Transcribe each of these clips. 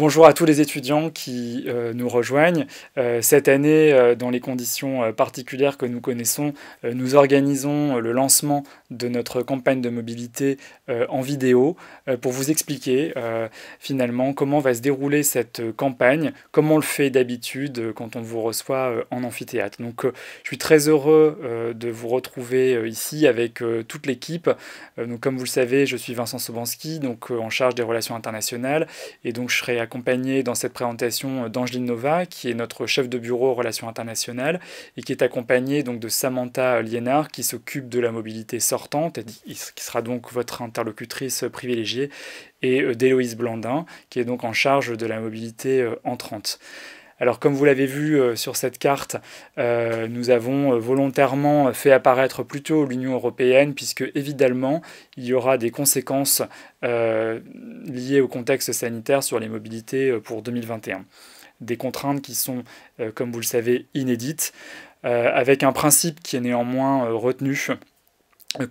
Bonjour à tous les étudiants qui nous rejoignent. Cette année, dans les conditions particulières que nous connaissons, nous organisons le lancement de notre campagne de mobilité en vidéo pour vous expliquer finalement comment va se dérouler cette campagne, comme on le fait d'habitude quand on vous reçoit en amphithéâtre. Donc je suis très heureux de vous retrouver ici avec toute l'équipe. Donc comme vous le savez, je suis Vincent Sobanski, donc en charge des relations internationales, et donc je serai accompagné dans cette présentation d'Angeline Nova, qui est notre chef de bureau relations internationales, et qui est accompagnée donc de Samantha Liénard, qui s'occupe de la mobilité sortante, qui sera donc votre interlocutrice privilégiée, et d'Héloïse Blandin, qui est donc en charge de la mobilité entrante. Alors comme vous l'avez vu sur cette carte, nous avons volontairement fait apparaître plutôt l'Union européenne, puisque évidemment il y aura des conséquences liées au contexte sanitaire sur les mobilités pour 2021. Des contraintes qui sont, comme vous le savez, inédites, avec un principe qui est néanmoins retenu,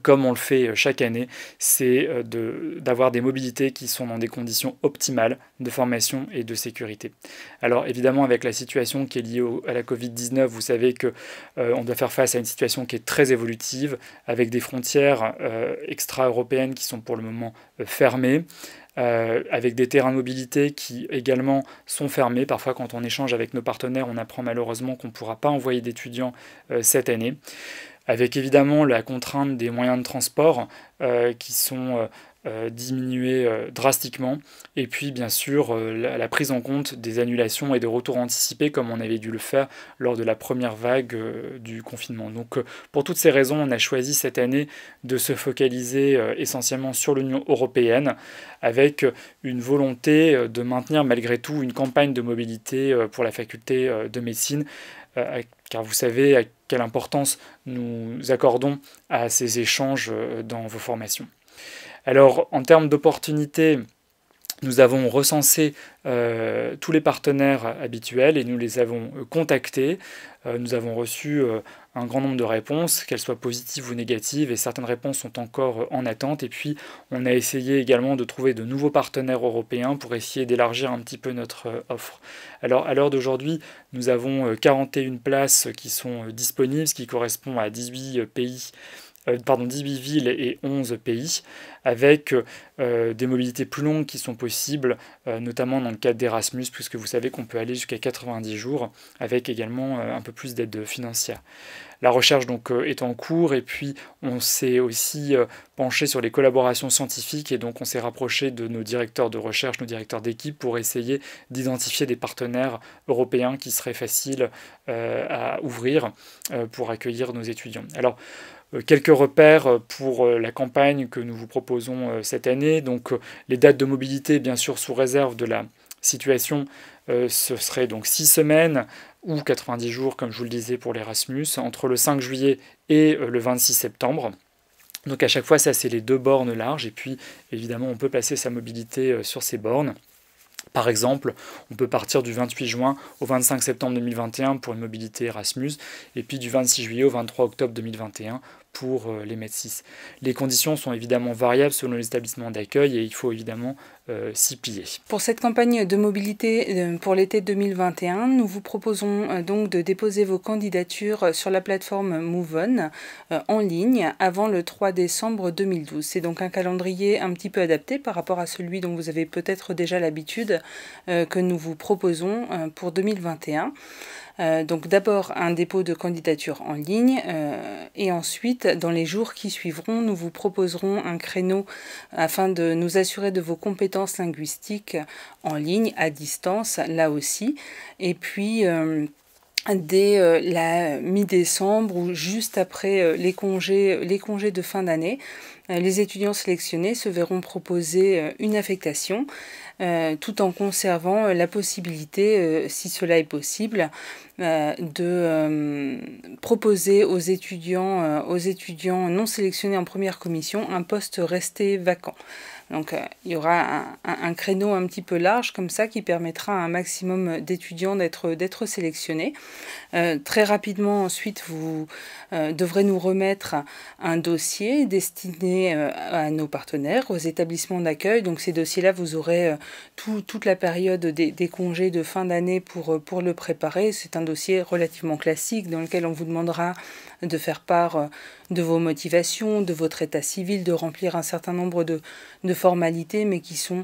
comme on le fait chaque année, c'est d'avoir des mobilités qui sont dans des conditions optimales de formation et de sécurité. Alors évidemment, avec la situation qui est liée à la Covid-19, vous savez qu'on doit faire face à une situation qui est très évolutive, avec des frontières extra-européennes qui sont pour le moment fermées, avec des terrains de mobilité qui également sont fermés. Parfois, quand on échange avec nos partenaires, on apprend malheureusement qu'on ne pourra pas envoyer d'étudiants cette année, avec évidemment la contrainte des moyens de transport qui sont diminués drastiquement, et puis bien sûr la prise en compte des annulations et des retours anticipés comme on avait dû le faire lors de la première vague du confinement. Donc pour toutes ces raisons, on a choisi cette année de se focaliser essentiellement sur l'Union européenne, avec une volonté de maintenir malgré tout une campagne de mobilité pour la faculté de médecine, car vous savez à quelle importance nous accordons à ces échanges dans vos formations. Alors, en termes d'opportunités, nous avons recensé tous les partenaires habituels et nous les avons contactés. Nous avons reçu un grand nombre de réponses, qu'elles soient positives ou négatives, et certaines réponses sont encore en attente. Et puis, on a essayé également de trouver de nouveaux partenaires européens pour essayer d'élargir un petit peu notre offre. Alors, à l'heure d'aujourd'hui, nous avons 41 places qui sont disponibles, ce qui correspond à 18 pays. 18 villes et 11 pays, avec des mobilités plus longues qui sont possibles, notamment dans le cadre d'Erasmus, puisque vous savez qu'on peut aller jusqu'à 90 jours, avec également un peu plus d'aide financière. La recherche donc est en cours, et puis on s'est aussi penché sur les collaborations scientifiques, et donc on s'est rapproché de nos directeurs de recherche, nos directeurs d'équipe, pour essayer d'identifier des partenaires européens qui seraient faciles à ouvrir pour accueillir nos étudiants. Alors, quelques repères pour la campagne que nous vous proposons cette année. Donc les dates de mobilité, bien sûr, sous réserve de la situation, ce serait donc 6 semaines ou 90 jours, comme je vous le disais pour l'Erasmus, entre le 5 juillet et le 26 septembre. Donc à chaque fois, ça c'est les 2 bornes larges, et puis évidemment on peut placer sa mobilité sur ces bornes. Par exemple, on peut partir du 28 juin au 25 septembre 2021 pour une mobilité Erasmus, et puis du 26 juillet au 23 octobre 2021 pour les MED6. Les conditions sont évidemment variables selon les établissements d'accueil, et il faut évidemment s'y plier. Pour cette campagne de mobilité pour l'été 2021, nous vous proposons donc de déposer vos candidatures sur la plateforme MoveOn en ligne avant le 3 décembre 2012. C'est donc un calendrier un petit peu adapté par rapport à celui dont vous avez peut-être déjà l'habitude que nous vous proposons pour 2021. Donc d'abord un dépôt de candidature en ligne et ensuite dans les jours qui suivront nous vous proposerons un créneau afin de nous assurer de vos compétences linguistiques en ligne, à distance là aussi, et puis dès la mi-décembre ou juste après les congés de fin d'année, les étudiants sélectionnés se verront proposer une affectation tout en conservant la possibilité, si cela est possible, de proposer aux étudiants non sélectionnés en première commission un poste resté vacant. Donc il y aura un créneau un petit peu large comme ça qui permettra à un maximum d'étudiants d'être sélectionnés. Très rapidement ensuite, vous devrez nous remettre un dossier destiné à nos partenaires, aux établissements d'accueil. Donc ces dossiers-là, vous aurez toute la période des congés de fin d'année pour le préparer. C'est un dossier relativement classique dans lequel on vous demandera de faire part de vos motivations, de votre état civil, de remplir un certain nombre de formalités, mais qui sont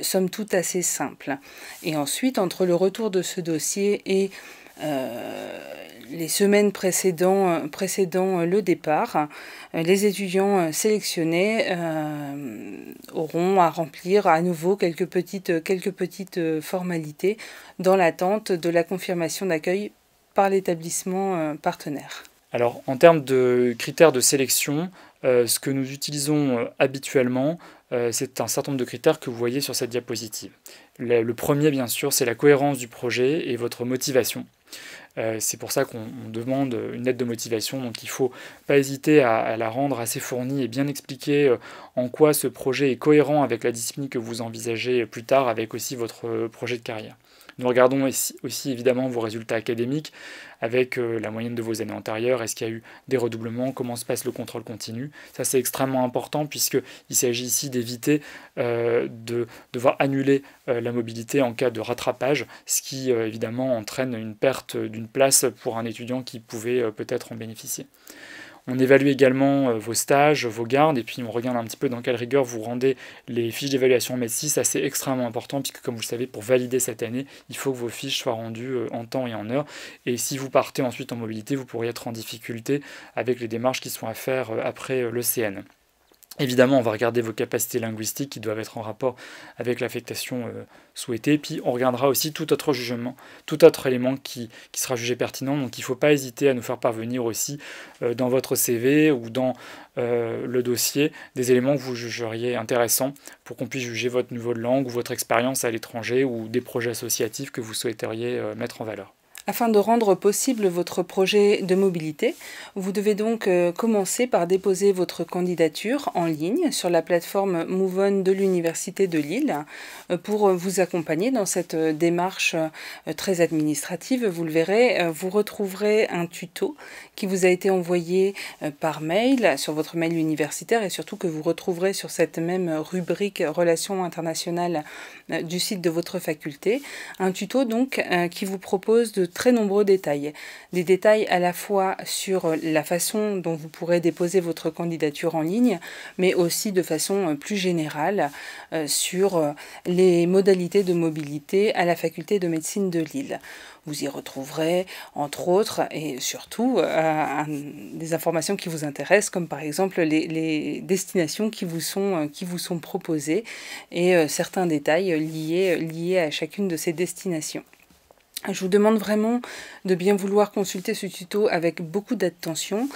somme toute assez simples. Et ensuite, entre le retour de ce dossier et les semaines précédant le départ, les étudiants sélectionnés auront à remplir à nouveau quelques petites formalités dans l'attente de la confirmation d'accueil par l'établissement partenaire. Alors, en termes de critères de sélection, ce que nous utilisons habituellement, c'est un certain nombre de critères que vous voyez sur cette diapositive. Le premier, bien sûr, c'est la cohérence du projet et votre motivation. C'est pour ça qu'on demande une lettre de motivation, donc il ne faut pas hésiter à la rendre assez fournie et bien expliquer en quoi ce projet est cohérent avec la discipline que vous envisagez plus tard, avec aussi votre projet de carrière. Nous regardons aussi évidemment vos résultats académiques avec la moyenne de vos années antérieures. Est-ce qu'il y a eu des redoublements? Comment se passe le contrôle continu? Ça, c'est extrêmement important puisqu'il s'agit ici d'éviter de devoir annuler la mobilité en cas de rattrapage, ce qui évidemment entraîne une perte d'une place pour un étudiant qui pouvait peut-être en bénéficier. On évalue également vos stages, vos gardes, et puis on regarde un petit peu dans quelle rigueur vous rendez les fiches d'évaluation en médecine. Ça, c'est extrêmement important, puisque comme vous le savez, pour valider cette année, il faut que vos fiches soient rendues en temps et en heure. Et si vous partez ensuite en mobilité, vous pourriez être en difficulté avec les démarches qui sont à faire après l'ECN. Évidemment, on va regarder vos capacités linguistiques qui doivent être en rapport avec l'affectation souhaitée. Puis on regardera aussi tout autre jugement, tout autre élément qui sera jugé pertinent. Donc il ne faut pas hésiter à nous faire parvenir aussi dans votre CV ou dans le dossier des éléments que vous jugeriez intéressants pour qu'on puisse juger votre niveau de langue ou votre expérience à l'étranger ou des projets associatifs que vous souhaiteriez mettre en valeur. Afin de rendre possible votre projet de mobilité, vous devez donc commencer par déposer votre candidature en ligne sur la plateforme MoveOn de l'Université de Lille pour vous accompagner dans cette démarche très administrative. Vous le verrez, vous retrouverez un tuto qui vous a été envoyé par mail sur votre mail universitaire et surtout que vous retrouverez sur cette même rubrique Relations internationales du site de votre faculté. Un tuto donc qui vous propose de très nombreux détails. Des détails à la fois sur la façon dont vous pourrez déposer votre candidature en ligne, mais aussi de façon plus générale sur les modalités de mobilité à la faculté de médecine de Lille. Vous y retrouverez, entre autres, et surtout, des informations qui vous intéressent, comme par exemple les destinations qui vous sont proposées et certains détails liés à chacune de ces destinations. Je vous demande vraiment de bien vouloir consulter ce tuto avec beaucoup d'attention,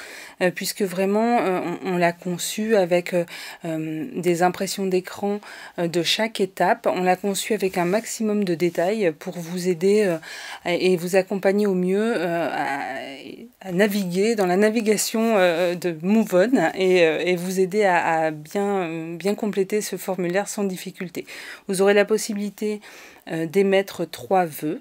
puisque vraiment on l'a conçu avec des impressions d'écran de chaque étape. On l'a conçu avec un maximum de détails pour vous aider et vous accompagner au mieux à naviguer dans la navigation de MoveOn et vous aider à bien compléter ce formulaire sans difficulté. Vous aurez la possibilité d'émettre 3 vœux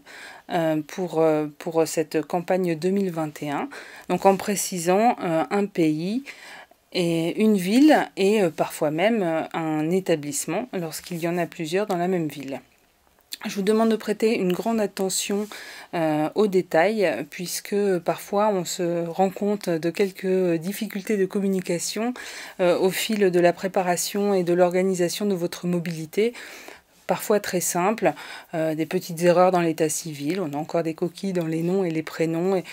pour cette campagne 2021, donc en précisant un pays et une ville et parfois même un établissement lorsqu'il y en a plusieurs dans la même ville. Je vous demande de prêter une grande attention aux détails puisque parfois on se rend compte de quelques difficultés de communication au fil de la préparation et de l'organisation de votre mobilité. Parfois très simples, des petites erreurs dans l'état civil, on a encore des coquilles dans les noms et les prénoms, et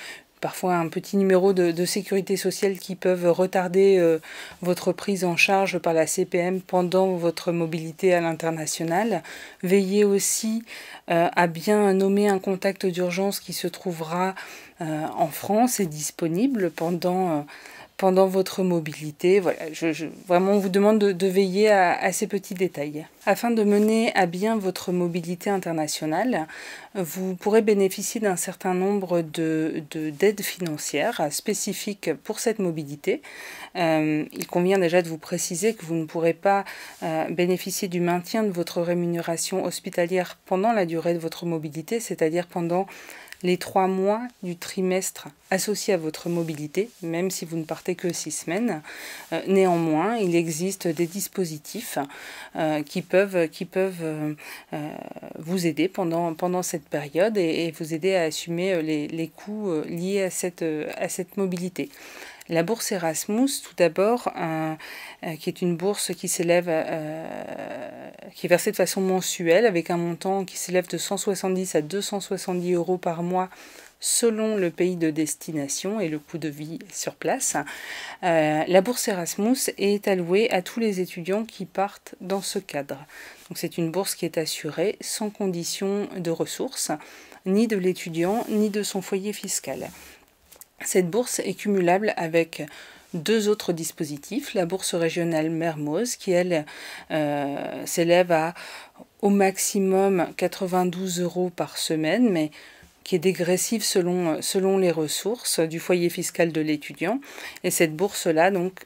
parfois un petit numéro de sécurité sociale qui peuvent retarder votre prise en charge par la CPM pendant votre mobilité à l'international. Veillez aussi à bien nommer un contact d'urgence qui se trouvera en France et disponible pendant pendant votre mobilité. Voilà, vraiment, on vous demande de veiller à ces petits détails. Afin de mener à bien votre mobilité internationale, vous pourrez bénéficier d'un certain nombre d'aides financières spécifiques pour cette mobilité. Il convient déjà de vous préciser que vous ne pourrez pas bénéficier du maintien de votre rémunération hospitalière pendant la durée de votre mobilité, c'est-à-dire pendant les 3 mois du trimestre associés à votre mobilité, même si vous ne partez que 6 semaines. Néanmoins, il existe des dispositifs qui peuvent vous aider pendant cette période et vous aider à assumer les coûts liés à cette mobilité. La bourse Erasmus, tout d'abord, qui est une bourse qui s'élève, qui est versée de façon mensuelle avec un montant qui s'élève de 170 à 270 euros par mois selon le pays de destination et le coût de vie sur place. La bourse Erasmus est allouée à tous les étudiants qui partent dans ce cadre. Donc c'est une bourse qui est assurée sans condition de ressources, ni de l'étudiant, ni de son foyer fiscal. Cette bourse est cumulable avec 2 autres dispositifs, la bourse régionale Mermoz qui, elle, s'élève au maximum 92 euros par semaine, mais qui est dégressive selon les ressources du foyer fiscal de l'étudiant. Et cette bourse-là, donc,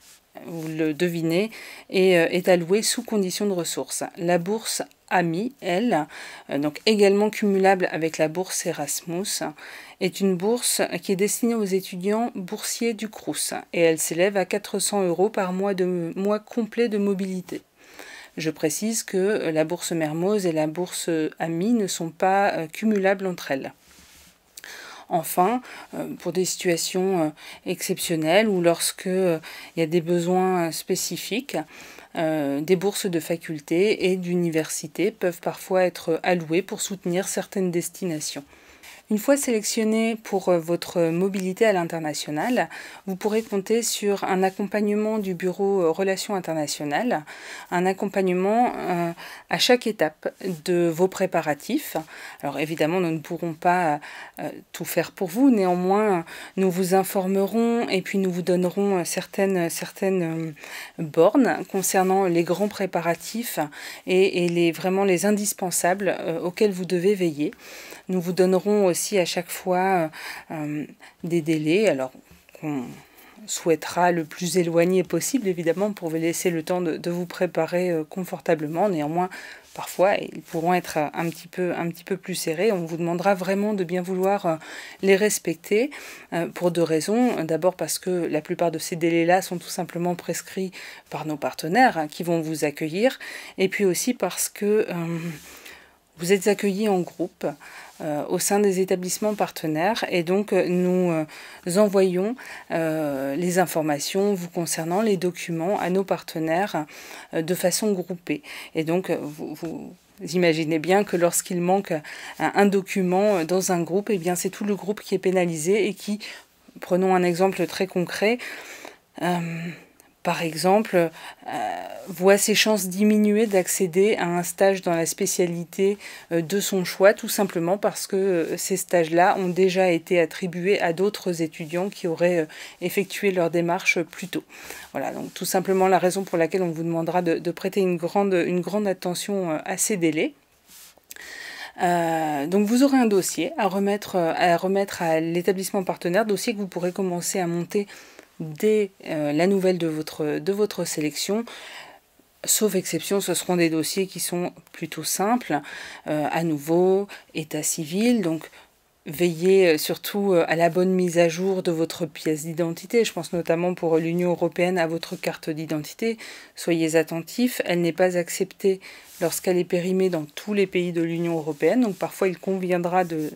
vous le devinez, est allouée sous condition de ressources. La bourse AMI, elle, donc également cumulable avec la bourse Erasmus, est une bourse qui est destinée aux étudiants boursiers du Crous et elle s'élève à 400 euros par mois complet de mobilité. Je précise que la bourse Mermoz et la bourse AMI ne sont pas cumulables entre elles. Enfin, pour des situations exceptionnelles ou lorsque il y a des besoins spécifiques, des bourses de faculté et d'université peuvent parfois être allouées pour soutenir certaines destinations. Une fois sélectionné pour votre mobilité à l'international, vous pourrez compter sur un accompagnement du Bureau Relations internationales, un accompagnement à chaque étape de vos préparatifs. Alors évidemment, nous ne pourrons pas tout faire pour vous, néanmoins, nous vous informerons et puis nous vous donnerons certaines bornes concernant les grands préparatifs et vraiment les indispensables auxquels vous devez veiller. Nous vous donnerons aussi à chaque fois des délais, alors qu'on souhaitera le plus éloigné possible, évidemment, pour vous laisser le temps de vous préparer confortablement. Néanmoins, parfois, ils pourront être un petit peu plus serrés. On vous demandera vraiment de bien vouloir les respecter pour 2 raisons. D'abord parce que la plupart de ces délais-là sont tout simplement prescrits par nos partenaires qui vont vous accueillir. Et puis aussi parce que vous êtes accueillis en groupe au sein des établissements partenaires et donc nous envoyons les informations vous concernant, les documents à nos partenaires de façon groupée. Et donc vous imaginez bien que lorsqu'il manque un document dans un groupe, eh bien c'est tout le groupe qui est pénalisé et qui, prenons un exemple très concret, par exemple, voit ses chances diminuer d'accéder à un stage dans la spécialité de son choix, tout simplement parce que ces stages-là ont déjà été attribués à d'autres étudiants qui auraient effectué leur démarche plus tôt. Voilà, donc tout simplement la raison pour laquelle on vous demandera de prêter une grande attention à ces délais. Donc vous aurez un dossier à remettre à l'établissement partenaire, dossier que vous pourrez commencer à monter dès la nouvelle de votre sélection. Sauf exception, ce seront des dossiers qui sont plutôt simples. À nouveau, état civil, donc veillez surtout à la bonne mise à jour de votre pièce d'identité. Je pense notamment pour l'Union européenne à votre carte d'identité. Soyez attentifs, elle n'est pas acceptée lorsqu'elle est périmée dans tous les pays de l'Union européenne. Donc parfois il conviendra de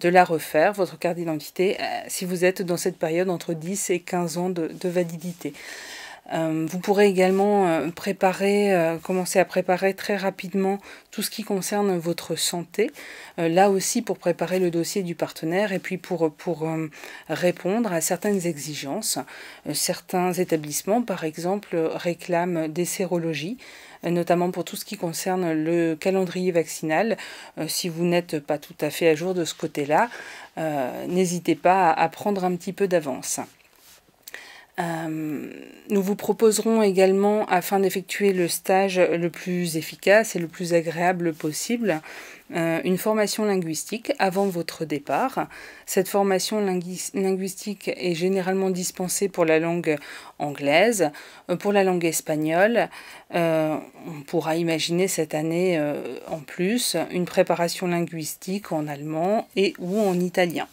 la refaire, votre carte d'identité, si vous êtes dans cette période entre 10 et 15 ans de validité. Vous pourrez également commencer à préparer très rapidement tout ce qui concerne votre santé, là aussi pour préparer le dossier du partenaire et puis pour répondre à certaines exigences. Certains établissements, par exemple, réclament des sérologies, notamment pour tout ce qui concerne le calendrier vaccinal. Si vous n'êtes pas tout à fait à jour de ce côté-là, n'hésitez pas à prendre un petit peu d'avance. Nous vous proposerons également, afin d'effectuer le stage le plus efficace et le plus agréable possible, une formation linguistique avant votre départ. Cette formation linguistique est généralement dispensée pour la langue anglaise, pour la langue espagnole. On pourra imaginer cette année en plus une préparation linguistique en allemand et ou en italien.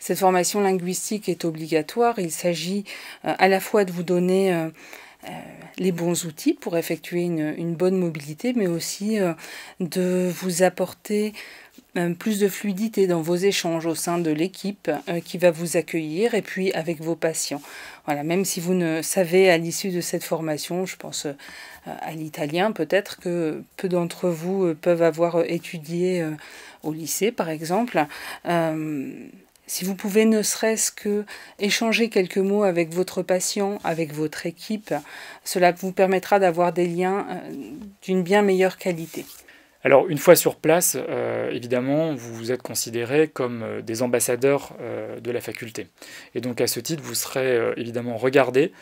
Cette formation linguistique est obligatoire. Il s'agit à la fois de vous donner les bons outils pour effectuer une bonne mobilité, mais aussi de vous apporter plus de fluidité dans vos échanges au sein de l'équipe qui va vous accueillir et puis avec vos patients. Voilà, même si vous ne savez à l'issue de cette formation, je pense à l'italien, peut-être que peu d'entre vous peuvent avoir étudié au lycée par exemple. Si vous pouvez ne serait-ce que échanger quelques mots avec votre patient, avec votre équipe, cela vous permettra d'avoir des liens d'une bien meilleure qualité. Alors, une fois sur place, évidemment, vous êtes considérés comme des ambassadeurs de la faculté. Et donc, à ce titre, vous serez évidemment regardés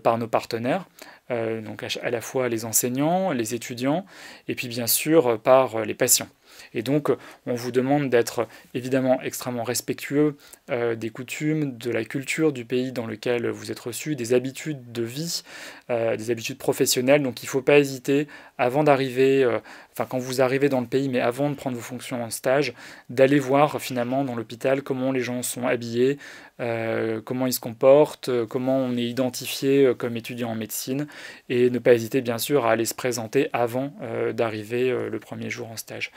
par nos partenaires, donc à la fois les enseignants, les étudiants, et puis bien sûr par les patients. Et donc, on vous demande d'être évidemment extrêmement respectueux des coutumes, de la culture du pays dans lequel vous êtes reçu, des habitudes de vie, des habitudes professionnelles. Donc, il ne faut pas hésiter, avant d'arriver, quand vous arrivez dans le pays, mais avant de prendre vos fonctions en stage, d'aller voir finalement dans l'hôpital comment les gens sont habillés, comment ils se comportent, comment on est identifié comme étudiant en médecine, et ne pas hésiter bien sûr à aller se présenter avant d'arriver le premier jour en stage.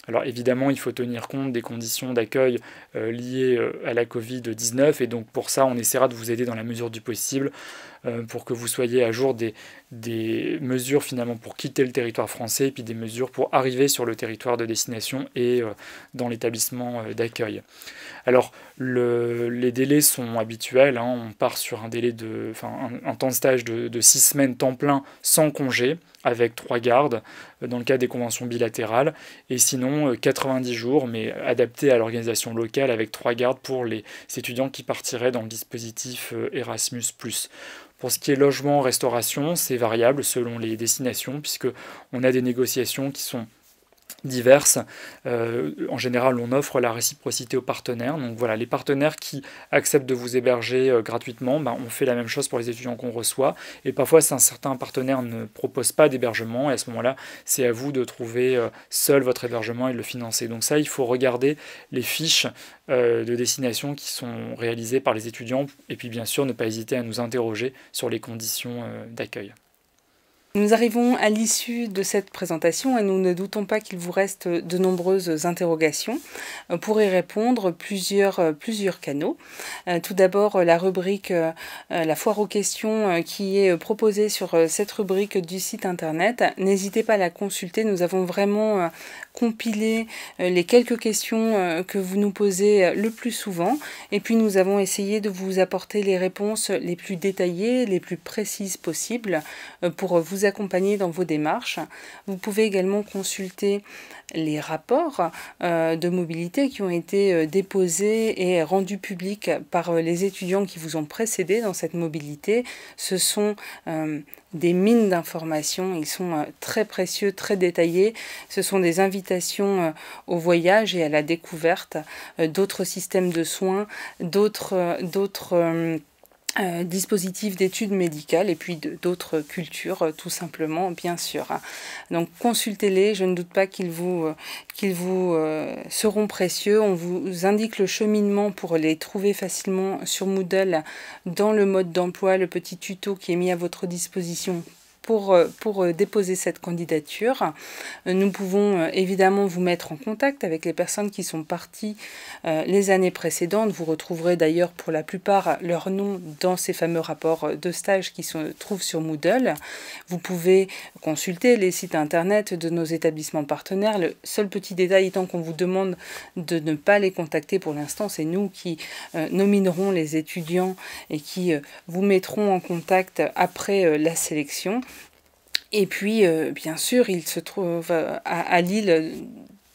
Alors évidemment, il faut tenir compte des conditions d'accueil liées à la Covid-19 et donc pour ça, on essaiera de vous aider dans la mesure du possible pour que vous soyez à jour des mesures finalement pour quitter le territoire français et puis des mesures pour arriver sur le territoire de destination et dans l'établissement d'accueil. Alors les délais sont habituels, hein, on part sur un délai un temps de stage de 6 semaines temps plein sans congé, avec 3 gardes dans le cadre des conventions bilatérales, et sinon 90 jours, mais adaptés à l'organisation locale avec 3 gardes pour les étudiants qui partiraient dans le dispositif Erasmus+. Pour ce qui est logement, restauration, c'est variable selon les destinations, puisqu'on a des négociations qui sont diverses. En général, on offre la réciprocité aux partenaires. Donc voilà, les partenaires qui acceptent de vous héberger gratuitement, on fait la même chose pour les étudiants qu'on reçoit. Et parfois, certains partenaires ne proposent pas d'hébergement. Et à ce moment-là, c'est à vous de trouver seul votre hébergement et de le financer. Donc ça, il faut regarder les fiches de destination qui sont réalisées par les étudiants. Et puis bien sûr, ne pas hésiter à nous interroger sur les conditions d'accueil. Nous arrivons à l'issue de cette présentation et nous ne doutons pas qu'il vous reste de nombreuses interrogations. Pour y répondre, plusieurs canaux. Tout d'abord, la rubrique La foire aux questions qui est proposée sur cette rubrique du site internet. N'hésitez pas à la consulter, nous avons vraiment compilé les quelques questions que vous nous posez le plus souvent et puis nous avons essayé de vous apporter les réponses les plus détaillées, les plus précises possibles pour vous accompagner dans vos démarches. Vous pouvez également consulter les rapports de mobilité qui ont été déposés et rendus publics par les étudiants qui vous ont précédé dans cette mobilité. Ce sont des mines d'informations, ils sont très précieux, très détaillés. Ce sont des invitations au voyage et à la découverte d'autres systèmes de soins, d'autres dispositifs d'études médicales et puis d'autres cultures tout simplement bien sûr. Donc consultez-les, je ne doute pas qu'ils vous seront précieux. On vous indique le cheminement pour les trouver facilement sur Moodle dans le mode d'emploi, le petit tuto qui est mis à votre disposition pour déposer cette candidature. Nous pouvons évidemment vous mettre en contact avec les personnes qui sont parties les années précédentes. Vous retrouverez d'ailleurs pour la plupart leur nom dans ces fameux rapports de stage qui se trouvent sur Moodle. Vous pouvez consulter les sites internet de nos établissements partenaires. Le seul petit détail étant qu'on vous demande de ne pas les contacter pour l'instant, c'est nous qui nominerons les étudiants et qui vous mettront en contact après la sélection. Et puis, bien sûr, il se trouve à Lille,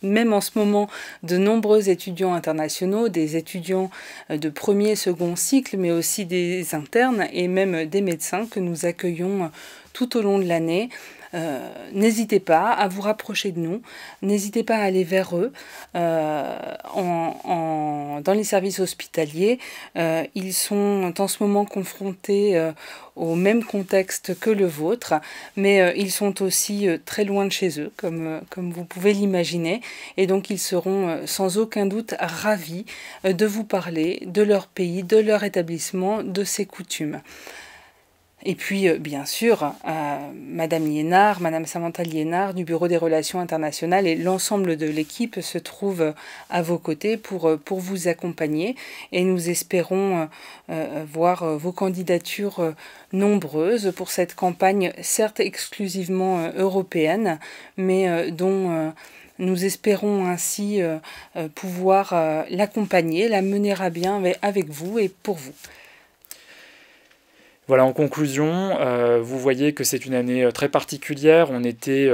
même en ce moment, de nombreux étudiants internationaux, des étudiants de premier, second cycle, mais aussi des internes et même des médecins que nous accueillons tout au long de l'année. N'hésitez pas à vous rapprocher de nous, n'hésitez pas à aller vers eux dans les services hospitaliers. Ils sont en ce moment confrontés au même contexte que le vôtre, mais ils sont aussi très loin de chez eux, comme vous pouvez l'imaginer, et donc ils seront sans aucun doute ravis de vous parler de leur pays, de leur établissement, de ses coutumes. Et puis, bien sûr, Madame Liénard, Madame Samantha Liénard du Bureau des Relations internationales et l'ensemble de l'équipe se trouvent à vos côtés pour vous accompagner. Et nous espérons voir vos candidatures nombreuses pour cette campagne, certes exclusivement européenne, mais dont nous espérons ainsi pouvoir l'accompagner, la mener à bien avec vous et pour vous. Voilà, en conclusion, vous voyez que c'est une année très particulière. On était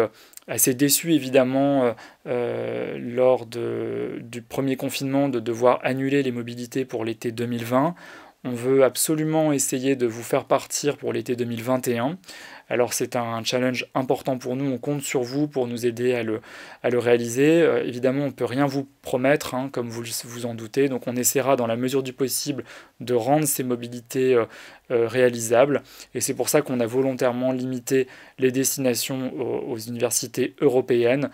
assez déçus, évidemment, lors du premier confinement, de devoir annuler les mobilités pour l'été 2020. On veut absolument essayer de vous faire partir pour l'été 2021. Alors c'est un challenge important pour nous, on compte sur vous pour nous aider à le réaliser. Évidemment, on ne peut rien vous promettre, hein, comme vous vous en doutez, donc on essaiera dans la mesure du possible de rendre ces mobilités réalisables. Et c'est pour ça qu'on a volontairement limité les destinations aux universités européennes,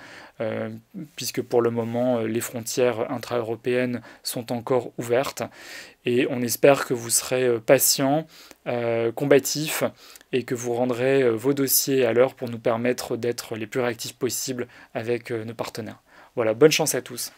puisque pour le moment, les frontières intra-européennes sont encore ouvertes. Et on espère que vous serez patients, combatifs, et que vous rendrez vos dossiers à l'heure pour nous permettre d'être les plus réactifs possibles avec nos partenaires. Voilà, bonne chance à tous.